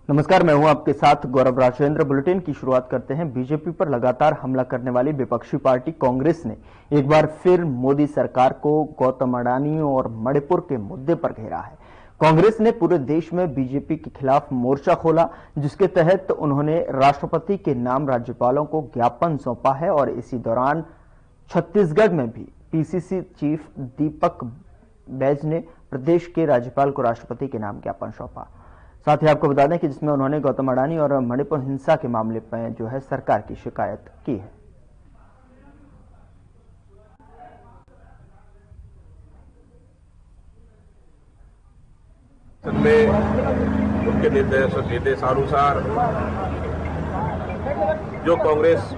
नमस्कार, मैं हूं आपके साथ गौरव राजेंद्र। बुलेटिन की शुरुआत करते हैं। बीजेपी पर लगातार हमला करने वाली विपक्षी पार्टी कांग्रेस ने एक बार फिर मोदी सरकार को गौतम अडानी और मणिपुर के मुद्दे पर घेरा है। कांग्रेस ने पूरे देश में बीजेपी के खिलाफ मोर्चा खोला, जिसके तहत उन्होंने राष्ट्रपति के नाम राज्यपालों को ज्ञापन सौंपा है और इसी दौरान छत्तीसगढ़ में भी पीसीसी चीफ दीपक बैज ने प्रदेश के राज्यपाल को राष्ट्रपति के नाम ज्ञापन सौंपा। साथ ही आपको बता दें कि जिसमें उन्होंने गौतम अडानी और मणिपुर हिंसा के मामले पर जो है सरकार की शिकायत की है। उनके निर्देशानुसार जो कांग्रेस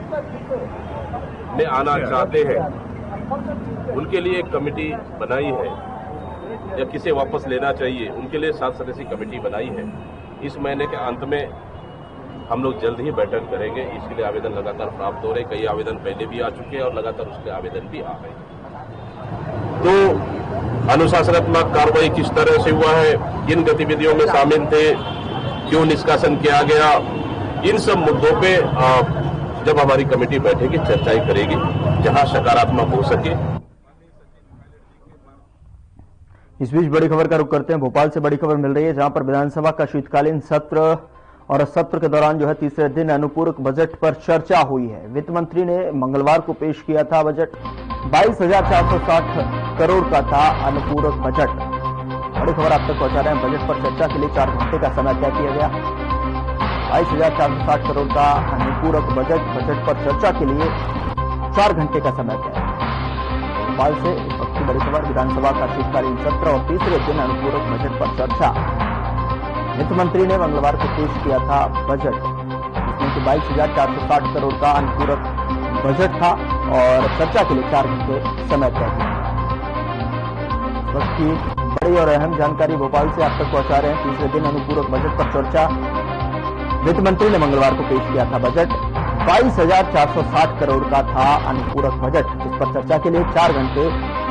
में आना चाहते हैं उनके लिए एक कमेटी बनाई है या किसे वापस लेना चाहिए, उनके लिए 7 सदस्यीय कमेटी बनाई है। इस महीने के अंत में हम लोग जल्द ही बैठक करेंगे। इसके लिए आवेदन लगातार प्राप्त हो रहे, कई आवेदन पहले भी आ चुके हैं और लगातार उसके आवेदन भी आ रहे हैं। तो अनुशासनात्मक कार्रवाई किस तरह से हुआ है, किन गतिविधियों में शामिल थे, क्यों निष्कासन किया गया, इन सब मुद्दों पे जब हमारी कमेटी बैठेगी चर्चाएं करेगी, जहां सकारात्मक हो सके। इस बीच बड़ी खबर का रुख करते हैं। भोपाल से बड़ी खबर मिल रही है, जहां पर विधानसभा का शीतकालीन सत्र और सत्र के दौरान जो है तीसरे दिन अनुपूरक बजट पर चर्चा हुई है। वित्त मंत्री ने मंगलवार को पेश किया था बजट। 22,460 करोड़ का था अनुपूरक बजट। बड़ी खबर आप तक पहुंचा रहे हैं। बजट पर चर्चा के लिए 4 घंटे का समय तय किया गया। 22,460 करोड़ का अनुपूरक बजट पर चर्चा के लिए 4 घंटे का समय तय। भोपाल से इस वक्त की बड़ी खबर। विधानसभा का शीतकालीन सत्र और तीसरे दिन अनुपूरक बजट पर चर्चा। वित्त मंत्री ने मंगलवार को पेश किया था बजट, जिसमें कि 22,460 करोड़ का अनुपूरक बजट था और चर्चा के लिए 4 घंटे समय तय किया। इस वक्त की बड़ी और अहम जानकारी भोपाल से आप तक पहुंचा रहे हैं। तीसरे दिन अनुपूरक बजट पर चर्चा। वित्त मंत्री ने मंगलवार को पेश किया था बजट। 22,460 करोड़ का था अनुपूरक बजट, जिस पर चर्चा के लिए 4 घंटे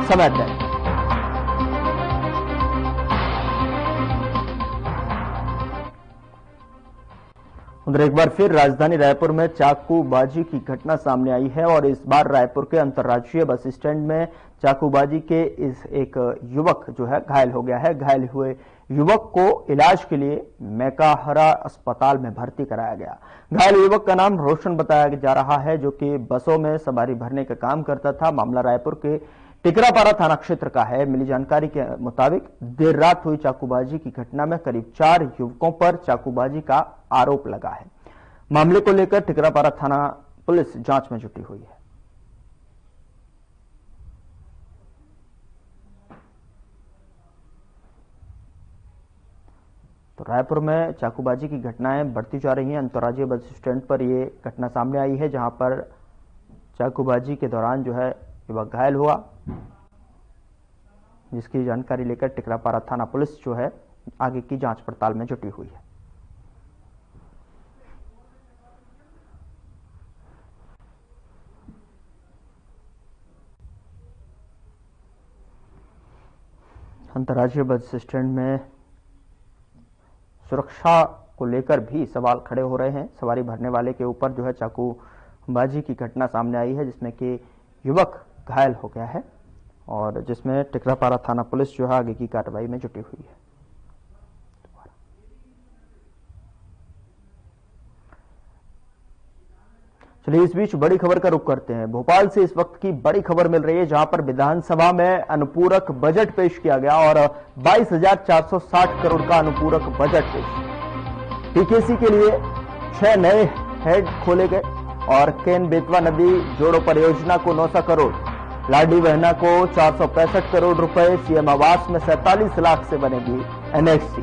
समय तय। उधर एक बार फिर राजधानी रायपुर में चाकूबाजी की घटना सामने आई है और इस बार रायपुर के अंतर्राज्यीय बस स्टैंड में चाकूबाजी के एक युवक जो है घायल हो गया है। घायल हुए युवक को इलाज के लिए मैकाहरा अस्पताल में भर्ती कराया गया। घायल युवक का नाम रोशन बताया जा रहा है, जो कि बसों में सवारी भरने का काम करता था। मामला रायपुर के टिकरापारा थाना क्षेत्र का है। मिली जानकारी के मुताबिक देर रात हुई चाकूबाजी की घटना में करीब 4 युवकों पर चाकूबाजी का आरोप लगा है। मामले को लेकर टिकरापारा थाना पुलिस जांच में जुटी हुई है। तो रायपुर में चाकूबाजी की घटनाएं बढ़ती जा रही हैं। अंतर्राज्यीय बस स्टैंड पर यह घटना सामने आई है, जहां पर चाकूबाजी के दौरान जो है युवक घायल हुआ, जिसकी जानकारी लेकर टिकरापारा थाना पुलिस जो है आगे की जांच पड़ताल में जुटी हुई है। अंतर्राज्यीय बस स्टैंड में सुरक्षा को लेकर भी सवाल खड़े हो रहे हैं। सवारी भरने वाले के ऊपर जो है चाकूबाजी की घटना सामने आई है, जिसमें कि युवक घायल हो गया है और जिसमें टिकरापारा थाना पुलिस जो है आगे की कार्रवाई में जुटी हुई है। चलिए इस बीच बड़ी खबर का रुख करते हैं। भोपाल से इस वक्त की बड़ी खबर मिल रही है, जहां पर विधानसभा में अनुपूरक बजट पेश किया गया और 22,460 करोड़ का अनुपूरक बजट पेश। टीकेसी के लिए 6 नए हेड खोले गए और केन बेतवा नदी जोड़ो परियोजना को 900 करोड़, लाडी बहना को 465 करोड़ रुपए, सीएम आवास में 47 लाख से बनेगी एनएक्सी।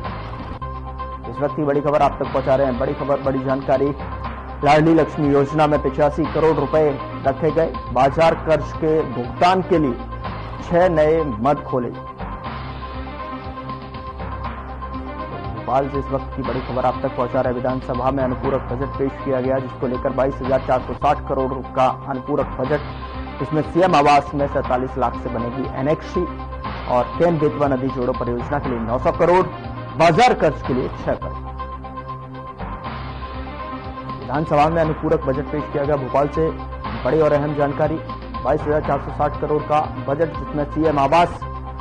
इस वक्त की बड़ी खबर आप तक पहुंचा रहे हैं। बड़ी खबर, बड़ी जानकारी। लाडली लक्ष्मी योजना में 85 करोड़ रुपए रखे गए। बाजार कर्ज के भुगतान के लिए 6 नए मद खोले। भोपाल से इस वक्त की बड़ी खबर आप तक पहुंचा रहे। विधानसभा में अनुपूरक बजट पेश किया गया, जिसको लेकर 22,460 करोड़ का अनुपूरक बजट। इसमें सीएम आवास में 47 लाख से बनेगी एनेक्सी और केन बेतवा नदी जोड़ो परियोजना के लिए 900 करोड़, बाजार कर्ज के लिए 6 करोड़। विधानसभा में अनुपूरक बजट पेश किया गया। भोपाल से बड़ी और अहम जानकारी, 22,460 करोड़ का बजट, जिसमें सीएम आवास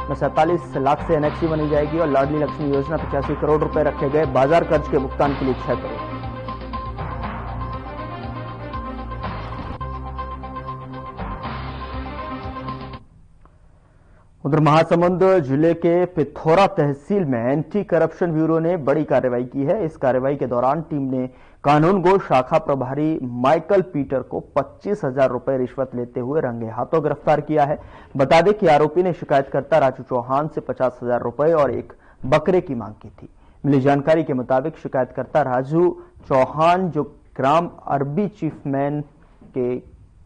में 47 लाख से एनेक्सी बनी जाएगी और लाडली लक्ष्मी योजना 85 करोड़ रुपए रखे गए। बाजार कर्ज के भुगतान के लिए 6 करोड़। उधर महासमुंद जिले के पिथौरा तहसील में एंटी करप्शन ब्यूरो ने बड़ी कार्रवाई की है। इस कार्रवाई के दौरान टीम ने कानून गो शाखा प्रभारी माइकल पीटर को 25,000 रुपए रिश्वत लेते हुए रंगे हाथों गिरफ्तार किया है। बता दें कि आरोपी ने शिकायतकर्ता राजू चौहान से 50,000 रुपए और एक बकरे की मांग की थी। मिली जानकारी के मुताबिक शिकायतकर्ता राजू चौहान, जो ग्राम अरबी चीफमैन के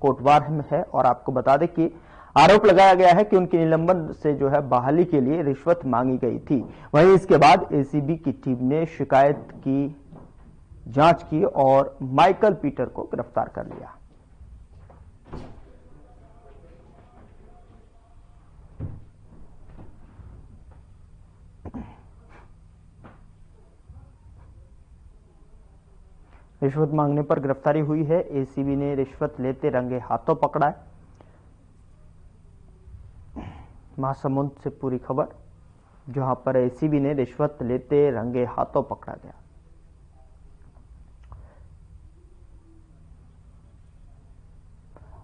कोटवार में है, और आपको बता दें कि आरोप लगाया गया है कि उनके निलंबन से जो है बहाली के लिए रिश्वत मांगी गई थी। वहीं इसके बाद एसीबी की टीम ने शिकायत की जांच की और माइकल पीटर को गिरफ्तार कर लिया। रिश्वत मांगने पर गिरफ्तारी हुई है। एसीबी ने रिश्वत लेते रंगे हाथों पकड़ा है। महासमुंद से पूरी खबर, जहां पर एसीबी ने रिश्वत लेते रंगे हाथों पकड़ा गया।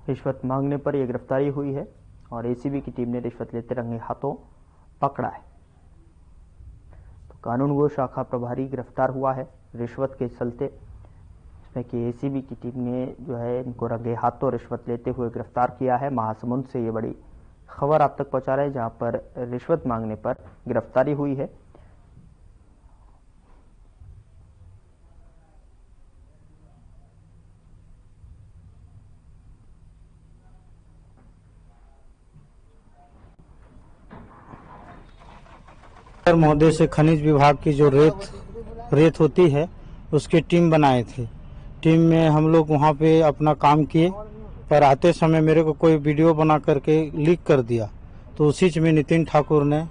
रिश्वत मांगने पर यह गिरफ्तारी हुई है और एसीबी की टीम ने रिश्वत लेते रंगे हाथों पकड़ा है। तो कानून गो शाखा प्रभारी गिरफ्तार हुआ है रिश्वत के चलते, जिसमें कि एसीबी की टीम ने जो है इनको रंगे हाथों रिश्वत लेते हुए गिरफ्तार किया है। महासमुंद से ये बड़ी खबर आप तक पहुंचा रहे हैं, जहां पर रिश्वत मांगने पर गिरफ्तारी हुई है। महोदय से खनिज विभाग की जो रेत होती है उसकी टीम बनाए थे। टीम में हम लोग वहाँ पे अपना काम किए, पर आते समय मेरे को कोई वीडियो बना करके लीक कर दिया। तो उसी में नितिन ठाकुर ने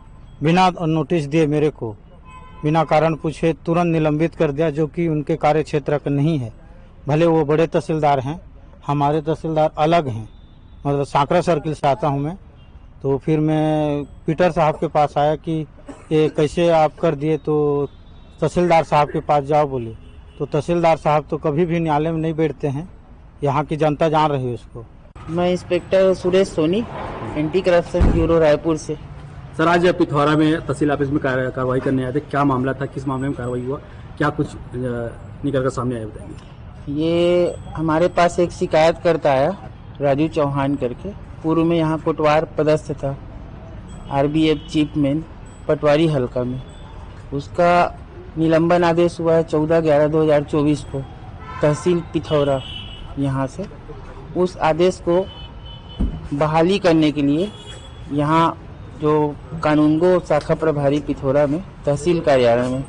बिना नोटिस दिए मेरे को बिना कारण पूछे तुरंत निलंबित कर दिया, जो कि उनके कार्य क्षेत्र का नहीं है। भले वो बड़े तहसीलदार हैं, हमारे तहसीलदार अलग हैं, मतलब सांकरा सर्किल से आता हूँ मैं। तो फिर मैं पीटर साहब के पास आया कि ये कैसे आप कर दिए, तो तहसीलदार साहब के पास जाओ बोले। तो तहसीलदार साहब तो कभी भी न्यायालय में नहीं बैठते हैं, यहाँ की जनता जान रही है उसको। मैं inspector Suresh Soni, anti corruption bureau Raipur से। सर, आज पिथौरा में तहसील ऑफिस में कार्रवाई करने आए थे, क्या मामला था, किस मामले में कार्रवाई हुआ, क्या कुछ निकल कर सामने आया बताएंगे? ये हमारे पास एक शिकायत करता आया राजू चौहान करके, पूर्व में यहाँ कोटवार पदस्थ था, आरबीएफ चीफमैन पटवारी हल्का में। उसका निलंबन आदेश हुआ है 14/11/2024 को तहसील पिथौरा यहाँ से। उस आदेश को बहाली करने के लिए यहाँ जो कानूनगो शाखा प्रभारी पिथौरा में तहसील कार्यालय में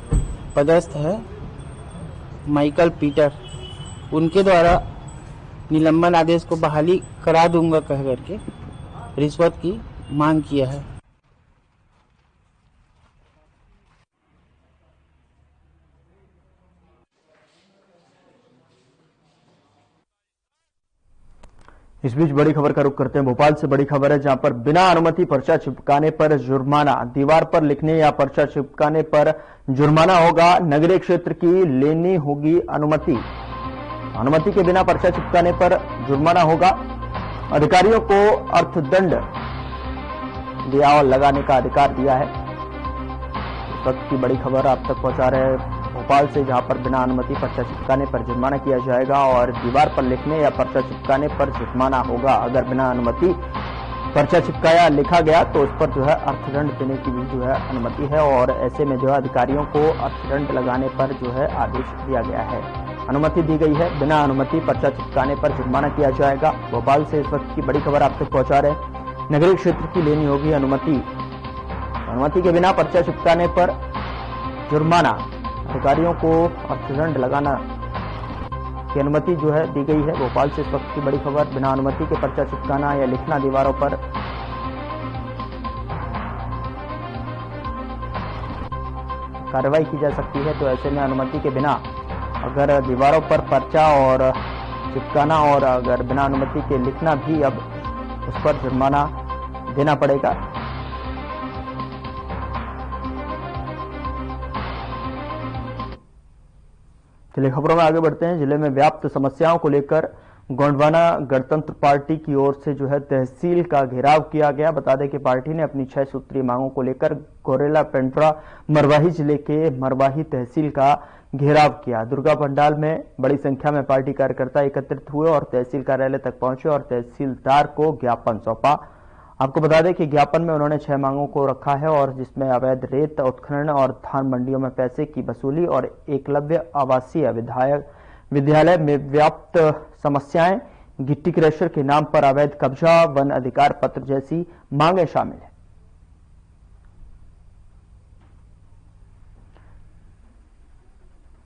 पदस्थ है माइकल पीटर, उनके द्वारा निलंबन आदेश को बहाली करा दूंगा कह करके रिश्वत की मांग किया है। इस बीच बड़ी खबर का रुख करते हैं। भोपाल से बड़ी खबर है, जहां पर बिना अनुमति पर्चा चिपकाने पर जुर्माना, दीवार पर लिखने या पर्चा चिपकाने पर जुर्माना होगा। नगरीय क्षेत्र की लेनी होगी अनुमति। अनुमति के बिना पर्चा चिपकाने पर जुर्माना होगा। अधिकारियों को अर्थदंड दिया और लगाने का अधिकार दिया है। इस वक्त की बड़ी खबर आप तक पहुंचा रहे हैं भोपाल से, जहां पर बिना अनुमति पर्चा चिपकाने पर जुर्माना किया जाएगा और दीवार पर लिखने या पर्चा चिपकाने पर जुर्माना होगा। अगर बिना अनुमति पर्चा चिपकाया लिखा गया तो उस पर जो है अर्थदंड देने की भी जो है अनुमति है, और ऐसे में जो है अधिकारियों को अर्थदंड लगाने पर जो है आदेश दिया गया है। अनुमति दी गई है, बिना अनुमति पर्चा चिपकाने पर जुर्माना किया जाएगा। भोपाल से इस वक्त की बड़ी खबर आप तक पहुंचा रहे हैं। नगरीय क्षेत्र की लेनी होगी अनुमति। अनुमति के बिना पर्चा चिपकाने पर जुर्माना, अधिकारियों को अर्थदंड लगाना की अनुमति जो है दी गई है। भोपाल से इस वक्त की बड़ी खबर, बिना अनुमति के पर्चा चिपकाना या लिखना दीवारों पर कार्रवाई की जा सकती है। तो ऐसे में अनुमति के बिना अगर दीवारों पर पर्चा और चिपकाना और अगर बिना अनुमति के लिखना भी अब उस पर जुर्माना देना पड़ेगा। चलिए खबरों में आगे बढ़ते हैं। जिले में व्याप्त समस्याओं को लेकर गोंडवाना गणतंत्र पार्टी की ओर से जो है तहसील का घेराव किया गया। बता दें कि पार्टी ने अपनी 6 सूत्रीय मांगों को लेकर गोरेला पेंड्रा मरवाही जिले के मरवाही तहसील का घेराव किया। दुर्गा पंडाल में बड़ी संख्या में पार्टी कार्यकर्ता एकत्रित हुए और तहसील कार्यालय तक पहुंचे और तहसीलदार को ज्ञापन सौंपा। आपको बता दें कि ज्ञापन में उन्होंने 6 मांगों को रखा है और जिसमें अवैध रेत उत्खनन और धान मंडियों में पैसे की वसूली और एकलव्य आवासीय विद्यालय में व्याप्त समस्याएं, गिट्टी क्रशर के नाम पर अवैध कब्जा, वन अधिकार पत्र जैसी मांगें शामिल हैं।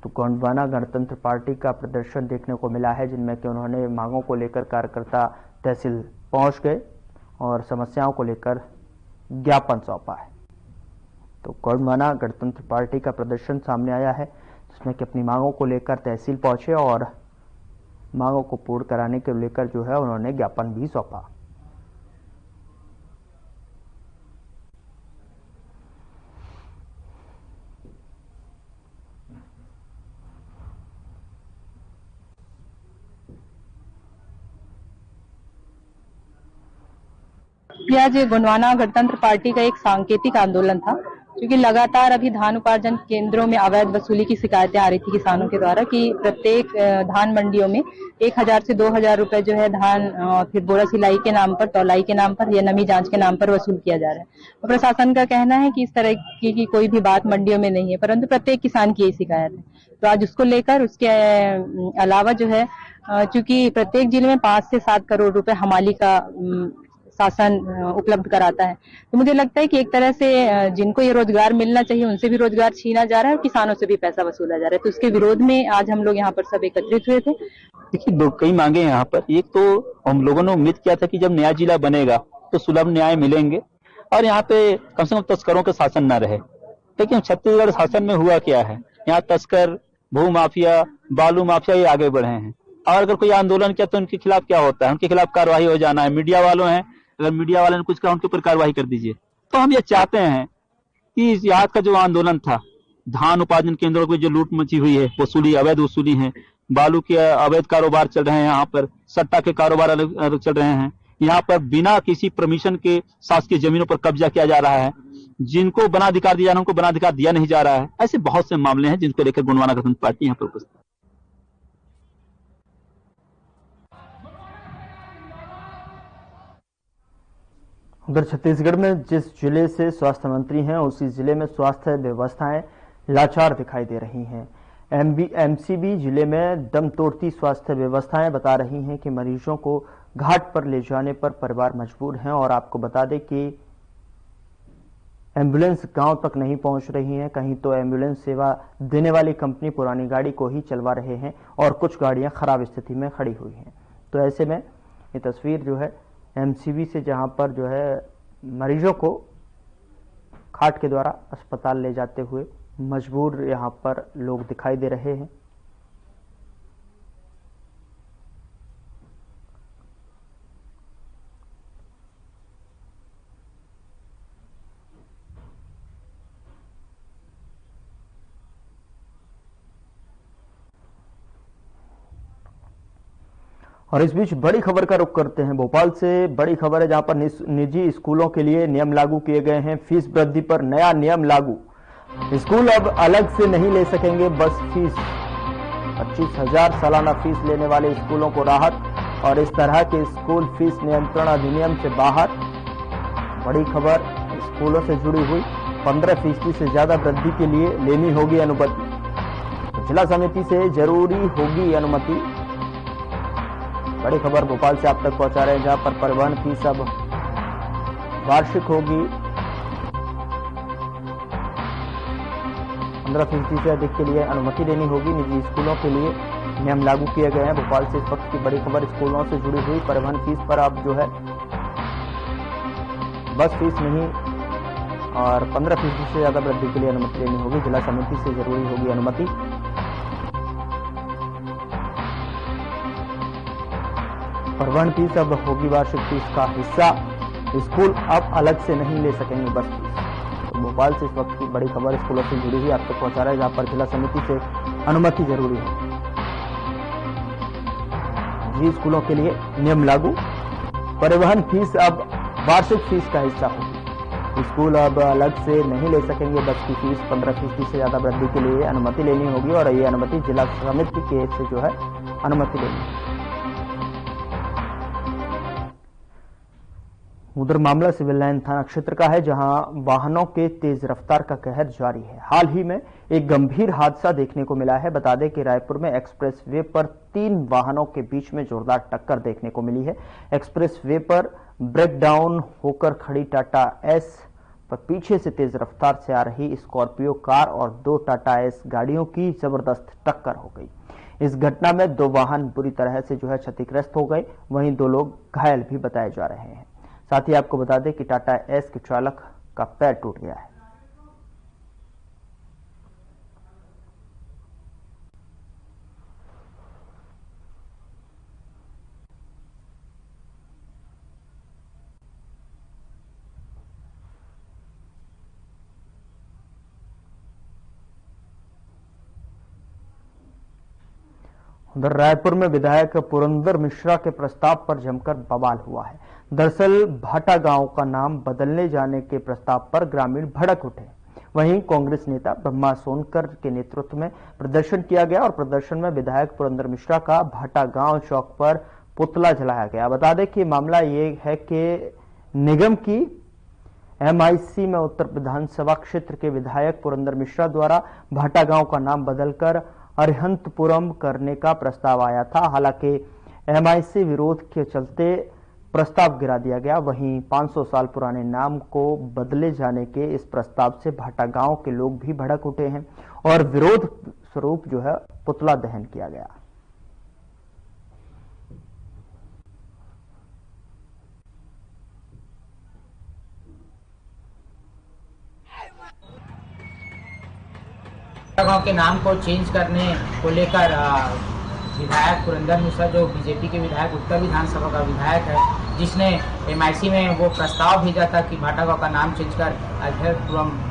तो गोंडवाना गणतंत्र पार्टी का प्रदर्शन देखने को मिला है, जिनमें कि उन्होंने मांगों को लेकर कार्यकर्ता तहसील पहुंच गए और समस्याओं को लेकर ज्ञापन सौंपा है। तो गोंडवाना गणतंत्र पार्टी का प्रदर्शन सामने आया है, जिसमें कि अपनी मांगों को लेकर तहसील पहुंचे और मांगों को पूर्ण कराने के लेकर जो है उन्होंने ज्ञापन भी सौंपा। आज गोंडवाना गणतंत्र पार्टी का एक सांकेतिक आंदोलन था, क्योंकि लगातार अभी धान उपार्जन केंद्रों में अवैध वसूली की शिकायतें आ रही थी किसानों के द्वारा कि प्रत्येक धान मंडियों में 1000 से 2000 रुपए जो है धान फिर बोरा सिलाई के नाम पर, तौलाई के नाम पर या नमी जांच के नाम पर वसूल किया जा रहा है। और प्रशासन का कहना है कि इस तरह की कोई भी बात मंडियों में नहीं है, परंतु प्रत्येक किसान की यही शिकायत है। तो आज उसको लेकर उसके अलावा जो है चूंकि प्रत्येक जिले में 5 से 7 करोड़ रुपए हमाली का शासन उपलब्ध कराता है, तो मुझे लगता है कि एक तरह से जिनको ये रोजगार मिलना चाहिए उनसे भी रोजगार छीना जा रहा है और किसानों से भी पैसा वसूला जा रहा है। तो उसके विरोध में आज हम लोग यहाँ पर सब एकत्रित हुए थे। देखिए कई मांगे हैं यहाँ पर। एक तो हम लोगों ने उम्मीद किया था कि जब नया जिला बनेगा तो सुलभ न्याय मिलेंगे और यहाँ पे कम से कम तस्करों का शासन न रहे। लेकिन छत्तीसगढ़ शासन में हुआ क्या है, यहाँ तस्कर, भू माफिया, बालू माफिया ये आगे बढ़े हैं। और अगर कोई आंदोलन किया तो उनके खिलाफ क्या होता है, उनके खिलाफ कार्रवाई हो जाना है। मीडिया वालों हैं, अगर मीडिया वाले ने कुछ कहा उनके ऊपर कार्रवाई कर दीजिए। तो हम ये चाहते हैं कि इस यहाँ का जो आंदोलन था, धान उपार्जन केंद्रों की जो लूट मची हुई है, वसूली, अवैध वसूली है, बालू के अवैध कारोबार चल रहे हैं, यहाँ पर सट्टा के कारोबार अलग चल रहे हैं, यहाँ पर बिना किसी परमिशन के शासकीय जमीनों पर कब्जा किया जा रहा है, जिनको वनाधिकार दिया उनको वनाधिकार दिया नहीं जा रहा है। ऐसे बहुत से मामले हैं जिनको लेकर गोंडवाना गणतंत्र पार्टी यहाँ पर उपस्थित। उधर छत्तीसगढ़ में जिस जिले से स्वास्थ्य मंत्री हैं, उसी जिले में स्वास्थ्य व्यवस्थाएं लाचार दिखाई दे रही हैं। एमसीबी जिले में दम तोड़ती स्वास्थ्य व्यवस्थाएं बता रही हैं कि मरीजों को घाट पर ले जाने पर परिवार मजबूर हैं। और आपको बता दें कि एम्बुलेंस गांव तक नहीं पहुंच रही है। कहीं तो एम्बुलेंस सेवा देने वाली कंपनी पुरानी गाड़ी को ही चलवा रहे हैं और कुछ गाड़ियां खराब स्थिति में खड़ी हुई हैं। तो ऐसे में ये तस्वीर जो है एमसीबी से, जहां पर जो है मरीजों को खाट के द्वारा अस्पताल ले जाते हुए मजबूर यहां पर लोग दिखाई दे रहे हैं। और इस बीच बड़ी खबर का रुख करते हैं। भोपाल से बड़ी खबर है, जहां पर निजी स्कूलों के लिए नियम लागू किए गए हैं। फीस वृद्धि पर नया नियम लागू। स्कूल अब अलग से नहीं ले सकेंगे बस फीस। 25,000 सालाना फीस लेने वाले स्कूलों को राहत। और इस तरह के स्कूल फीस नियंत्रण अधिनियम से बाहर। बड़ी खबर स्कूलों से जुड़ी हुई। 15% से ज्यादा वृद्धि के लिए लेनी होगी अनुमति। जिला समिति से जरूरी होगी अनुमति। बड़ी खबर भोपाल से आप तक पहुंचा रहे हैं, जहां पर परिवहन फीस अब वार्षिक होगी। 15% से अधिक के लिए अनुमति लेनी होगी। निजी स्कूलों के लिए नियम लागू किए गए हैं। भोपाल से इस वक्त की बड़ी खबर स्कूलों से जुड़ी हुई। परिवहन फीस पर अब जो है बस फीस नहीं और 15% से ज्यादा वृद्धि के लिए अनुमति लेनी होगी। जिला समिति से जरूरी होगी अनुमति। परिवहन फीस अब होगी वार्षिक फीस का हिस्सा। स्कूल अब अलग से नहीं ले सकेंगे बस फीस। तो भोपाल से इस वक्त की बड़ी खबर स्कूलों से जुड़ी हुई आप तक पहुंचा रहा है, जहां पर जिला समिति से अनुमति जरूरी है। जी स्कूलों के लिए नियम लागू, परिवहन फीस अब वार्षिक फीस का हिस्सा होगी। स्कूल अब अलग से नहीं ले सकेंगे बस की फीस। 15% से ज्यादा वृद्धि के लिए अनुमति लेनी होगी और ये अनुमति जिला समिति के से जो है अनुमति लेनी है। उधर मामला सिविल लाइन थाना क्षेत्र का है, जहां वाहनों के तेज रफ्तार का कहर जारी है। हाल ही में एक गंभीर हादसा देखने को मिला है। बता दें कि रायपुर में एक्सप्रेस वे पर 3 वाहनों के बीच में जोरदार टक्कर देखने को मिली है। एक्सप्रेस वे पर ब्रेकडाउन होकर खड़ी टाटा एस पर पीछे से तेज रफ्तार से आ रही स्कॉर्पियो कार और 2 टाटा एस गाड़ियों की जबरदस्त टक्कर हो गई। इस घटना में 2 वाहन बुरी तरह से जो है क्षतिग्रस्त हो गए, वहीं 2 लोग घायल भी बताए जा रहे हैं। साथ ही आपको बता दें कि टाटा एस के चालक का पैर टूट गया है। उधर रायपुर में विधायक पुरंदर मिश्रा के प्रस्ताव पर जमकर बवाल हुआ है। दरअसल भाटा गांव का नाम बदलने जाने के प्रस्ताव पर ग्रामीण भड़क उठे। वहीं कांग्रेस नेता ब्रह्मा सोनकर के नेतृत्व में प्रदर्शन किया गया और प्रदर्शन में विधायक पुरंदर मिश्रा का भाटा गांव चौक पर पुतला जलाया गया। बता दें कि मामला ये है कि निगम की MIC में उत्तर विधानसभा क्षेत्र के विधायक पुरंदर मिश्रा द्वारा भाटा गांव का नाम बदलकर अरिहंतपुरम करने का प्रस्ताव आया था। हालांकि MIC विरोध के चलते प्रस्ताव गिरा दिया गया। वहीं 500 साल पुराने नाम को बदले जाने के इस प्रस्ताव से भाटा गांव के लोग भी भड़क उठे हैं और विरोध स्वरूप जो है पुतला दहन किया गया। गांव के नाम को चेंज करने को लेकर विधायक पुरंदर मिश्रा जो बीजेपी के विधायक उत्तर विधानसभा का विधायक है, जिसने MIC में वो प्रस्ताव भेजा था कि भाटा गांव का नाम चेंज कर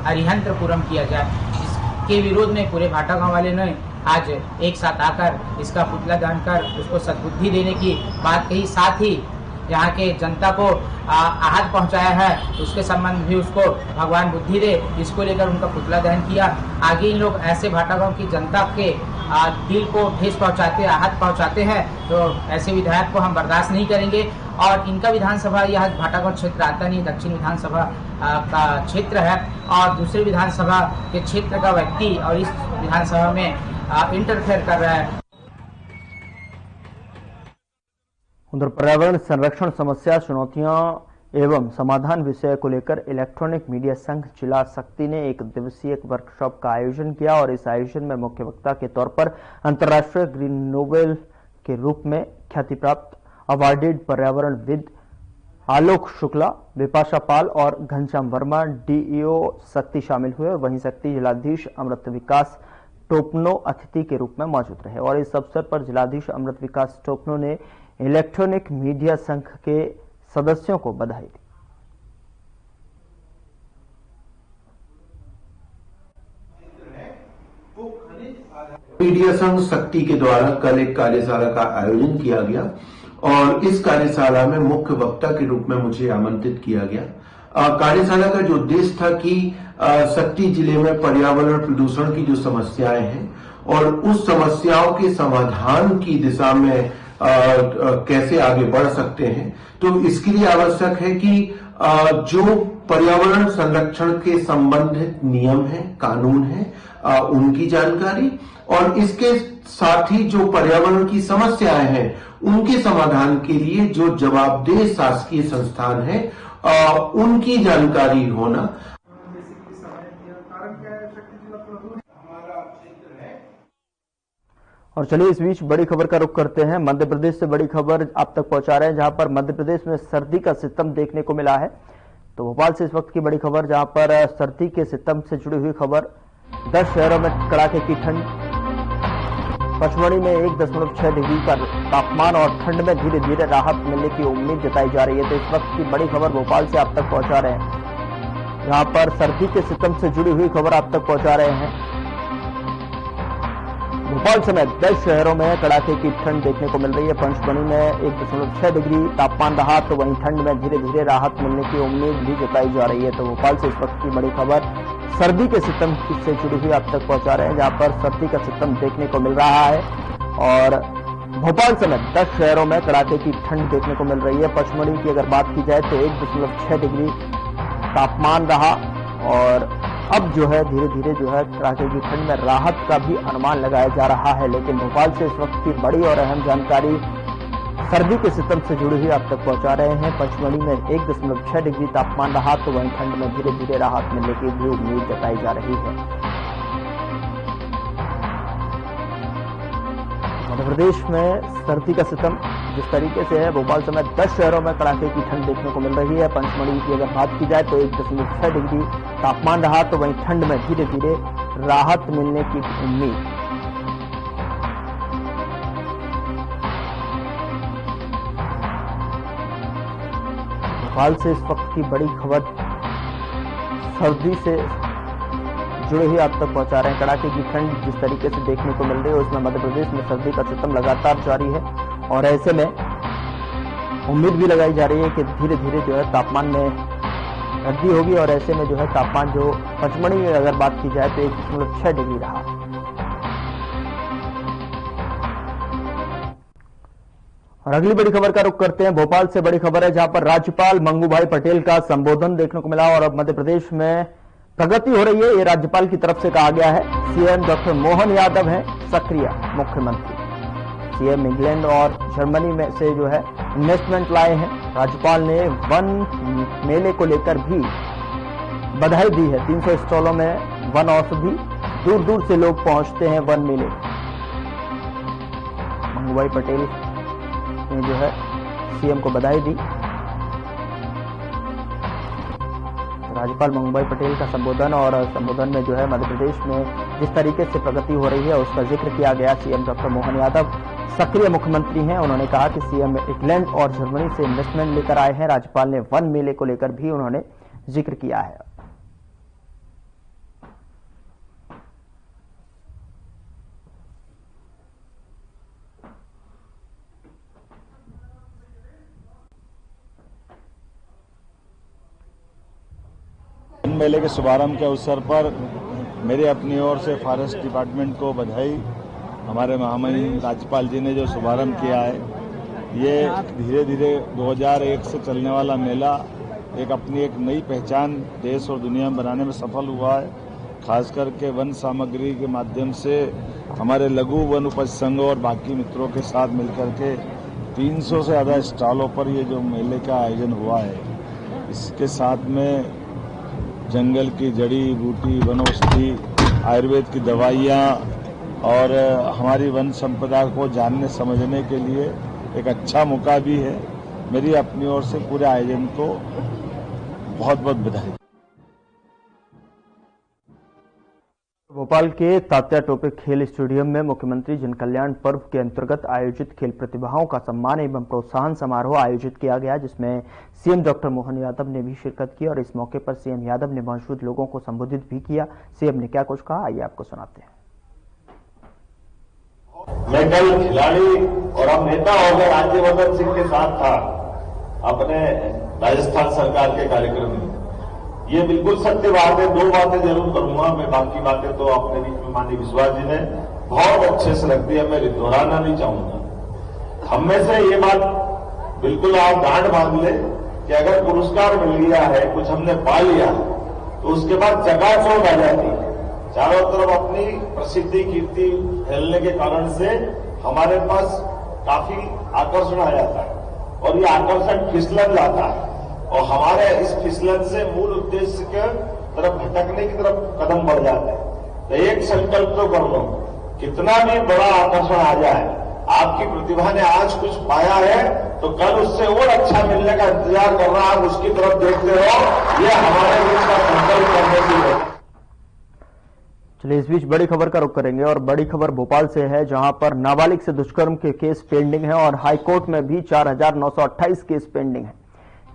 अरिहंतपुरम किया जाए, इसके विरोध में पूरे भाटा गांव वाले ने आज एक साथ आकर इसका पुतला दहन कर उसको सद्बुद्धि देने की बात कही। साथ ही यहाँ के जनता को आहत पहुंचाया है, उसके संबंध भी उसको भगवान बुद्धि दे, इसको लेकर उनका पुतला दहन किया। आगे इन लोग ऐसे भाटा गांव की जनता के दिल को ठेस पहुंचाते, आहत पहुंचाते हैं, तो ऐसे विधायक को हम बर्दाश्त नहीं करेंगे। और इनका विधानसभा यह भाटा गांव क्षेत्र आता नहीं, दक्षिण विधानसभा का क्षेत्र है और दूसरे विधानसभा के क्षेत्र का व्यक्ति और इस विधानसभा में इंटरफेयर कर रहा है। उधर पर्यावरण संरक्षण समस्या, चुनौतियां एवं समाधान विषय को लेकर इलेक्ट्रॉनिक मीडिया संघ जिला शक्ति ने एक दिवसीय वर्कशॉप का आयोजन किया और इस आयोजन में मुख्य वक्ता के तौर पर अंतर्राष्ट्रीय ग्रीन नोबेल के रूप में ख्याति प्राप्त अवार्डेड पर्यावरणविद आलोक शुक्ला, विपाशा पाल और घनश्याम वर्मा DEO शक्ति शामिल हुए और वहीं शक्ति जिलाधीश अमृत विकास टोपनो अतिथि के रूप में मौजूद रहे। और इस अवसर पर जिलाधीश अमृत विकास टोपनो ने इलेक्ट्रॉनिक मीडिया संघ के सदस्यों को बधाई दी। मीडिया संघ शक्ति के द्वारा कल एक कार्यशाला का आयोजन किया गया और इस कार्यशाला में मुख्य वक्ता के रूप में मुझे आमंत्रित किया गया। कार्यशाला का जो उद्देश्य था कि शक्ति जिले में पर्यावरण प्रदूषण की जो समस्याएं हैं और उस समस्याओं के समाधान की दिशा में कैसे आगे बढ़ सकते हैं, तो इसके लिए आवश्यक है कि जो पर्यावरण संरक्षण के संबंधित नियम हैं, कानून हैं, उनकी जानकारी और इसके साथ ही जो पर्यावरण की समस्याएं हैं उनके समाधान के लिए जो जवाबदेह शासकीय संस्थान है उनकी जानकारी होना। और चलिए इस बीच बड़ी खबर का रुख करते हैं। मध्य प्रदेश से बड़ी खबर आप तक पहुंचा रहे हैं, जहां पर मध्य प्रदेश में सर्दी का सितम देखने को मिला है। तो भोपाल से इस वक्त की बड़ी खबर, जहां पर सर्दी के सितम से जुड़ी हुई खबर। 10 शहरों में कड़ाके की ठंड, पचमढ़ी में 1.6 डिग्री का तापमान और ठंड में धीरे धीरे राहत मिलने की उम्मीद जताई जा रही है। तो इस वक्त की बड़ी खबर भोपाल से आप तक पहुंचा रहे हैं, जहां पर सर्दी के सितम से जुड़ी हुई खबर आप तक पहुंचा रहे हैं। भोपाल समेत 10 शहरों में कड़ाके की ठंड देखने को मिल रही है। पंचमढ़ी में 1.6 डिग्री तापमान रहा, तो वहीं ठंड में धीरे धीरे राहत मिलने की उम्मीद भी जताई जा रही है। तो भोपाल से इस वक्त की बड़ी खबर सर्दी के सितम से जुड़ी हुई आप तक पहुंचा रहे हैं, जहां पर सर्दी का सितम देखने को मिल रहा है और भोपाल समेत 10 शहरों में कड़ाके की ठंड देखने को मिल रही है। पचमढ़ी की अगर बात की जाए तो 1.6 डिग्री तापमान रहा और अब जो है धीरे धीरे जो है कड़ाके की ठंड में राहत का भी अनुमान लगाया जा रहा है। लेकिन भोपाल से इस वक्त की बड़ी और अहम जानकारी सर्दी के सितम से जुड़ी हुई आप तक पहुंचा रहे हैं। पचमढ़ी में 1.6 डिग्री तापमान रहा, तो वहीं ठंड में धीरे धीरे राहत मिलने की भी उम्मीद जताई जा रही है। मध्य प्रदेश में सर्दी का सितम जिस तरीके से है, भोपाल समेत 10 शहरों में कड़ाके की ठंड देखने को मिल रही है। पंचमढ़ी की अगर बात की जाए तो 1.6 डिग्री तापमान रहा, तो वहीं ठंड में धीरे धीरे राहत मिलने की उम्मीद। भोपाल से इस वक्त की बड़ी खबर सर्दी से जुड़े ही आप तक पहुंचा रहे हैं। कड़ाके की ठंड जिस तरीके से देखने को मिल रही है, उसमें मध्य प्रदेश में सर्दी का सितम लगातार जारी है और ऐसे में उम्मीद भी लगाई जा रही है कि धीरे धीरे जो है तापमान में वृद्धि होगी और ऐसे में जो है तापमान जो पचमढ़ी में अगर बात की जाए तो 1.6 डिग्री रहा। और अगली बड़ी खबर का रुख करते हैं। भोपाल से बड़ी खबर है, जहां पर राज्यपाल मंगूभाई पटेल का संबोधन देखने को मिला और अब मध्य प्रदेश में प्रगति हो रही है, ये राज्यपाल की तरफ से कहा गया है। सीएम डॉक्टर मोहन यादव हैं सक्रिय मुख्यमंत्री। सीएम इंग्लैंड और जर्मनी में से जो है इन्वेस्टमेंट लाए हैं। राज्यपाल ने वन मेले को लेकर भी बधाई दी है। 300 स्टॉलों में वन औषधि, दूर दूर से लोग पहुंचते हैं वन मेले। मंगूभाई पटेल ने जो है सीएम को बधाई दी। राज्यपाल मंगूभाई पटेल का संबोधन और संबोधन में जो है मध्य प्रदेश में जिस तरीके से प्रगति हो रही है उसका जिक्र किया गया। सीएम डॉक्टर मोहन यादव सक्रिय मुख्यमंत्री हैं। उन्होंने कहा कि सीएम इंग्लैंड और जर्मनी से इन्वेस्टमेंट लेकर आए हैं। राज्यपाल ने वन मेले को लेकर भी उन्होंने जिक्र किया है। वन मेले के शुभारंभ के अवसर पर मेरे अपनी ओर से फॉरेस्ट डिपार्टमेंट को बधाई। हमारे महामहिम राज्यपाल जी ने जो शुभारंभ किया है, ये धीरे धीरे 2001 से चलने वाला मेला एक अपनी एक नई पहचान देश और दुनिया में बनाने में सफल हुआ है। खास करके वन सामग्री के माध्यम से हमारे लघु वन उपज संघ और बाकी मित्रों के साथ मिलकर के 300 से ज़्यादा स्टॉलों पर ये जो मेले का आयोजन हुआ है, इसके साथ में जंगल की जड़ी बूटी, वनौषधि, आयुर्वेद की दवाइयाँ और हमारी वन संपदा को जानने समझने के लिए एक अच्छा मौका भी है। मेरी अपनी ओर से पूरे आयोजन को बहुत बहुत बधाई। भोपाल के तात्या टोपे खेल स्टेडियम में मुख्यमंत्री जन कल्याण पर्व के अंतर्गत आयोजित खेल प्रतिभाओं का सम्मान एवं प्रोत्साहन समारोह आयोजित किया गया, जिसमें सीएम डॉक्टर मोहन यादव ने भी शिरकत की और इस मौके पर सीएम यादव ने मौजूद लोगों को संबोधित भी किया। सीएम ने क्या कुछ कहा, आइए आपको सुनाते हैं। मैं कल खिलाड़ी और अब नेता हो गए राज्यवर्धन सिंह के साथ था अपने राजस्थान सरकार के कार्यक्रम में। ये बिल्कुल सत्य बात है। 2 बातें जरूर करूंगा मैं, बाकी बातें तो अपने बीच में माननीय विश्वास जी ने बहुत अच्छे से रख दिया, मैं दोहराना नहीं चाहूंगा। हम में से ये बात बिल्कुल आप गांठ बांध ले कि अगर पुरस्कार मिल गया है, कुछ हमने पा लिया, तो उसके बाद चकाचौंध आ जाती है। चारों तरफ अपनी प्रसिद्धि कीर्ति फैलने के कारण से हमारे पास काफी आकर्षण आ जाता है और ये आकर्षण फिसलन जाता है और हमारे इस फिसलन से मूल उद्देश्य के तरफ भटकने की तरफ कदम बढ़ जाते हैं। तो एक संकल्प तो कर लो, कितना भी बड़ा आकर्षण आ जाए, आपकी प्रतिभा ने आज कुछ पाया है तो कल उससे और अच्छा मिलने का इंतजार कर रहा है, आप उसकी तरफ देखते रहो। ये हमारे बीच का संकल्प करने की है। चलिए इस बीच बड़ी खबर का रुख करेंगे और बड़ी खबर भोपाल से है, जहां पर नाबालिग से दुष्कर्म के केस पेंडिंग है और हाईकोर्ट में भी 4,928 केस पेंडिंग है।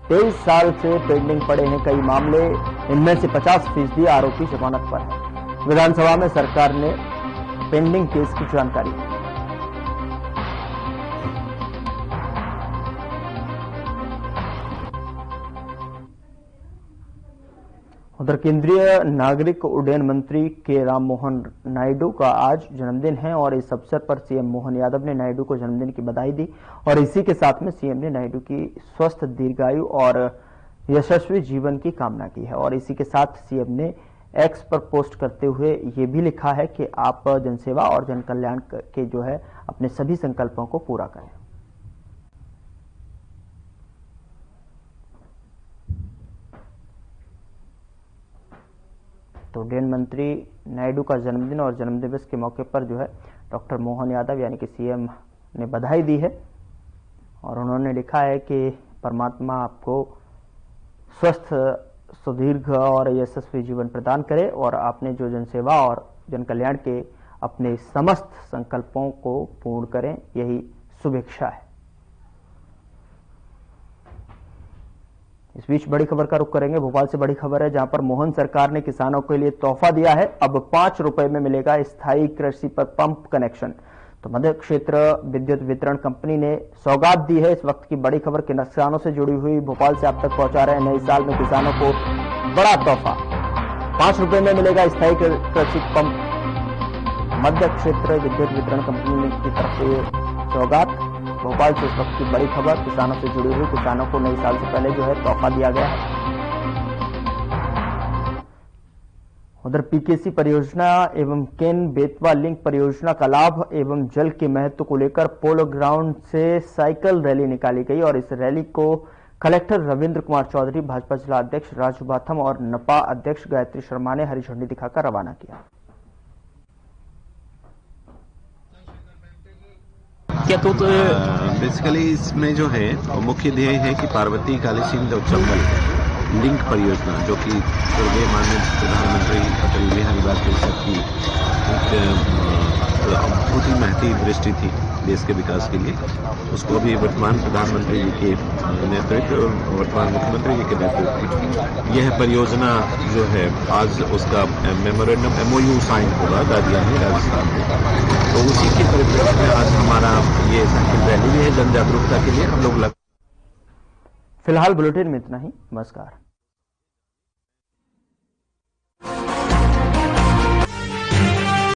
23 साल से पेंडिंग पड़े हैं कई मामले, इनमें से 50% आरोपी जमानत पर है। विधानसभा में सरकार ने पेंडिंग केस की जानकारी दी। उधर केंद्रीय नागरिक उड्डयन मंत्री के राममोहन नायडू का आज जन्मदिन है और इस अवसर पर सीएम मोहन यादव ने नायडू को जन्मदिन की बधाई दी और इसी के साथ में सीएम ने नायडू की स्वस्थ, दीर्घायु और यशस्वी जीवन की कामना की है। और इसी के साथ सीएम ने एक्स पर पोस्ट करते हुए ये भी लिखा है कि आप जनसेवा और जन कल्याण के जो है अपने सभी संकल्पों को पूरा करें। तो उड्डयन मंत्री नायडू का जन्मदिन और जन्मदिवस के मौके पर जो है डॉक्टर मोहन यादव यानी कि सीएम ने बधाई दी है और उन्होंने लिखा है कि परमात्मा आपको स्वस्थ, सुदीर्घ और यशस्वी जीवन प्रदान करे और आपने जो जनसेवा और जन कल्याण के अपने समस्त संकल्पों को पूर्ण करें, यही शुभेच्छा है। इस बीच बड़ी खबर का रुख करेंगे। भोपाल से बड़ी खबर है, जहां पर मोहन सरकार ने किसानों के लिए तोहफा दिया है। अब 5 रुपए में मिलेगा स्थायी कृषि पर पंप कनेक्शन। तो मध्य क्षेत्र विद्युत वितरण कंपनी ने सौगात दी है। इस वक्त की बड़ी खबर किसानों से जुड़ी हुई, भोपाल से आप तक पहुंचा रहे हैं। नए साल में किसानों को बड़ा तोहफा, 5 रुपए में मिलेगा स्थायी कृषि पंप। मध्य क्षेत्र विद्युत वितरण कंपनी की तरफ से सौगात। भोपाल से इस वक्त की बड़ी खबर किसानों से जुड़ी हुई, किसानों को नए साल से पहले जो है तोहफा दिया गया है। उधर पीकेसी परियोजना एवं केन बेतवा लिंक परियोजना का लाभ एवं जल के महत्व को लेकर पोलो ग्राउंड से साइकिल रैली निकाली गई और इस रैली को कलेक्टर रविंद्र कुमार चौधरी, भाजपा जिला अध्यक्ष राजू बाथम और नपा अध्यक्ष गायत्री शर्मा ने हरी झंडी दिखाकर रवाना किया। क्या तो बेसिकली इसमें जो है मुख्य ध्येय है कि पार्वती काली सिंध और चंबल लिंक परियोजना, जो कि स्वर्गीय माननीय प्रधानमंत्री अटल बिहारी वाजपेयी साहब की बहुत ही महती दृष्टि थी देश के विकास के लिए, उसको भी वर्तमान प्रधानमंत्री जी के नेतृत्व और वर्तमान मुख्यमंत्री जी के नेतृत्व यह परियोजना जो है आज उसका मेमोरेंडम MOU साइन होगा दादियानी राजस्थान में। तो उसी के परिप्रेक्ष्य में आज हमारा ये साइकिल रैली भी है जन जागरूकता के लिए। हम लोग फिलहाल बुलेटिन में इतना ही। नमस्कार।